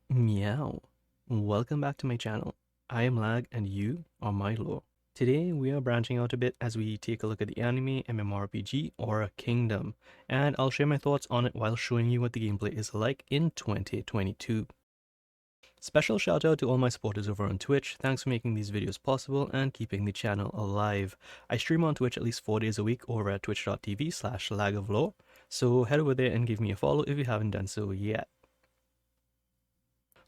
Meow. Welcome back to my channel. I am Lag and you are my lore. Today we are branching out a bit as we take a look at the anime MMORPG Aura Kingdom, and I'll share my thoughts on it while showing you what the gameplay is like in 2022. Special shout out to all my supporters over on Twitch. Thanks for making these videos possible and keeping the channel alive. I stream on Twitch at least 4 days a week over at twitch.tv/lagoflore, so head over there and give me a follow if you haven't done so yet.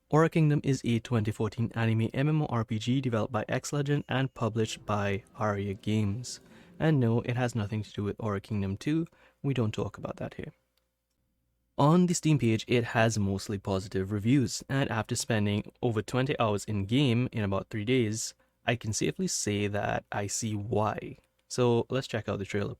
Aura Kingdom is a 2014 anime MMORPG developed by X-Legend and published by Aria Games. And no, it has nothing to do with Aura Kingdom 2, we don't talk about that here. On the Steam page, it has mostly positive reviews, and after spending over 20 hours in game in about 3 days, I can safely say that I see why. So let's check out the trailer.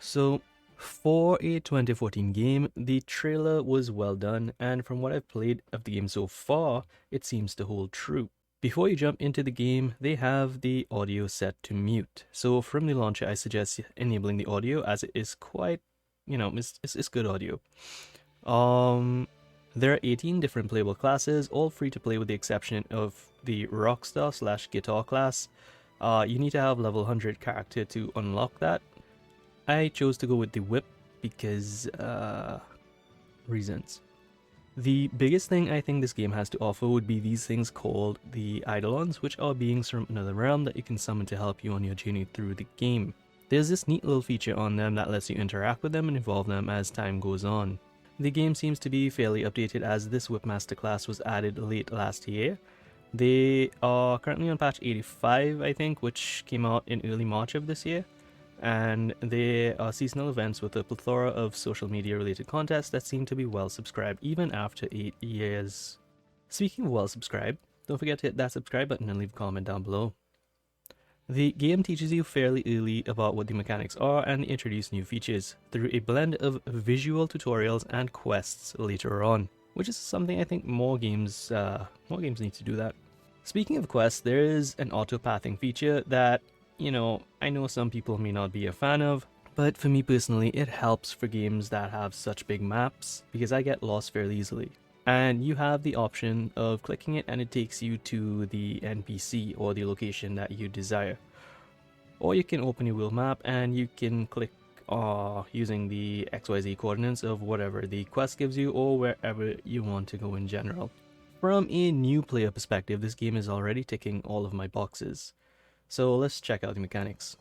So, for a 2014 game, the trailer was well done, and from what I've played of the game so far, it seems to hold true. Before you jump into the game, they have the audio set to mute. So from the launcher, I suggest enabling the audio as it is quite, it's good audio. There are 18 different playable classes, all free to play with the exception of the Rockstar/Guitar class. You need to have level 100 character to unlock that. I chose to go with the whip because, reasons. The biggest thing I think this game has to offer would be these things called the Eidolons, which are beings from another realm that you can summon to help you on your journey through the game. There's this neat little feature on them that lets you interact with them and evolve them as time goes on. The game seems to be fairly updated as this Whipmaster class was added late last year. They are currently on patch 85, I think, which came out in early March of this year. And there are seasonal events with a plethora of social media related contests that seem to be well subscribed even after 8 years. Speaking of well subscribed, don't forget to hit that subscribe button and leave a comment down below. The game teaches you fairly early about what the mechanics are and introduce new features through a blend of visual tutorials and quests later on, which is something I think more games need to do that. Speaking of quests, there is an auto-pathing feature that I know some people may not be a fan of, but for me personally, it helps for games that have such big maps because I get lost fairly easily. And you have the option of clicking it and it takes you to the NPC or the location that you desire. Or you can open your world map and you can click using the XYZ coordinates of whatever the quest gives you or wherever you want to go in general. From a new player perspective, this game is already ticking all of my boxes. So let's check out the mechanics.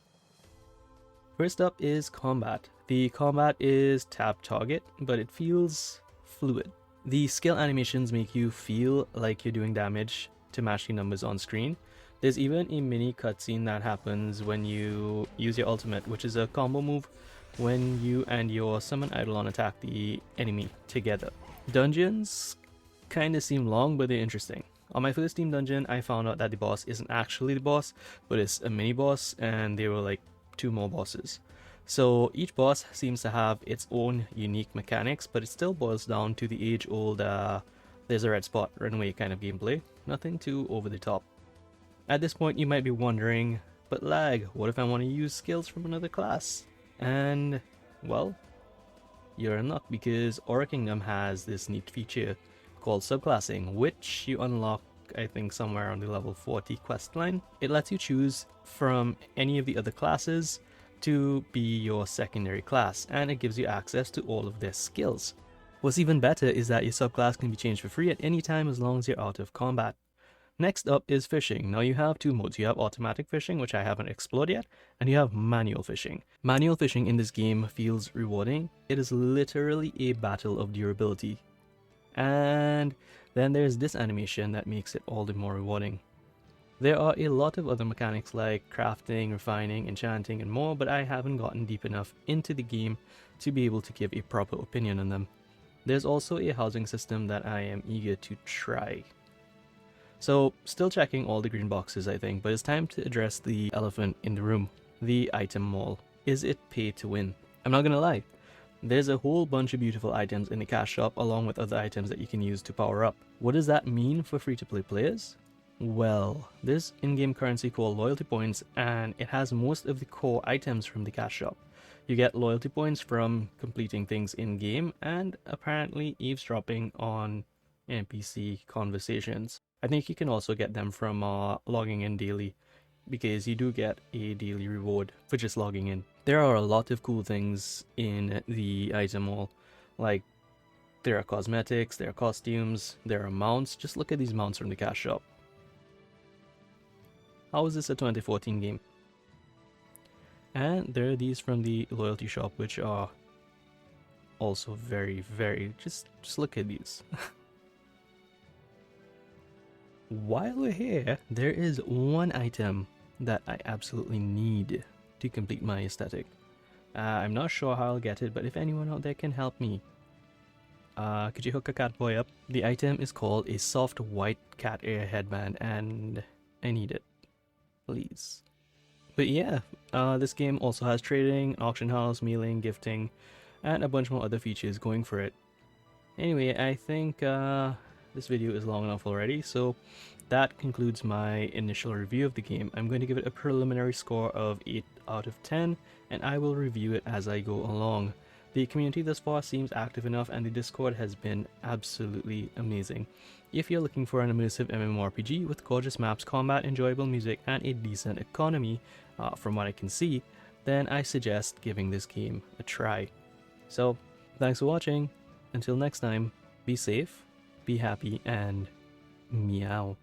First up is combat. The combat is tap target, but it feels fluid. The skill animations make you feel like you're doing damage to match the numbers on screen. There's even a mini cutscene that happens when you use your ultimate, which is a combo move when you and your summon Eidolon attack the enemy together. Dungeons kinda seem long, but they're interesting. On my first Steam dungeon, I found out that the boss isn't actually the boss, but it's a mini boss, and there were like 2 more bosses. So each boss seems to have its own unique mechanics, but it still boils down to the age-old there's a red spot, run away kind of gameplay. Nothing too over the top. At this point, you might be wondering, but Lag, what if I want to use skills from another class? And, well, you're in luck because Aura Kingdom has this neat feature called subclassing, which you unlock I think somewhere on the level 40 quest line. It lets you choose from any of the other classes to be your secondary class, and it gives you access to all of their skills. What's even better is that your subclass can be changed for free at any time as long as you're out of combat. Next up is fishing. Now you have two modes. You have automatic fishing, which I haven't explored yet, and you have manual fishing. Manual fishing in this game feels rewarding. It is literally a battle of durability. And then there's this animation that makes it all the more rewarding. There are a lot of other mechanics like crafting, refining, enchanting, and more, but I haven't gotten deep enough into the game to be able to give a proper opinion on them. There's also a housing system that I am eager to try. So, still checking all the green boxes, I think, but it's time to address the elephant in the room, the item mall. Is it pay to win? I'm not gonna lie. There's a whole bunch of beautiful items in the cash shop along with other items that you can use to power up. What does that mean for free-to-play players? Well, there's in-game currency called loyalty points, and it has most of the core items from the cash shop. You get loyalty points from completing things in-game and apparently eavesdropping on NPC conversations. I think you can also get them from logging in daily, because you do get a daily reward for just logging in. There are a lot of cool things in the item mall, like there are cosmetics, there are costumes, there are mounts. Just look at these mounts from the cash shop. How is this a 2014 game? And there are these from the loyalty shop, which are also very, just look at these. While we're here, there is one item that I absolutely need to complete my aesthetic. I'm not sure how I'll get it, but if anyone out there can help me, could you hook a cat boy up? The item is called a soft white cat ear headband, and I need it. Please. But yeah, this game also has trading, auction house, mailing, gifting, and a bunch more other features going for it. Anyway, I think this video is long enough already, so that concludes my initial review of the game. I'm going to give it a preliminary score of 8 out of 10, and I will review it as I go along. The community thus far seems active enough, and the Discord has been absolutely amazing. If you're looking for an immersive MMORPG with gorgeous maps, combat, enjoyable music, and a decent economy, from what I can see, then I suggest giving this game a try. So, thanks for watching. Until next time, be safe, be happy, and meow.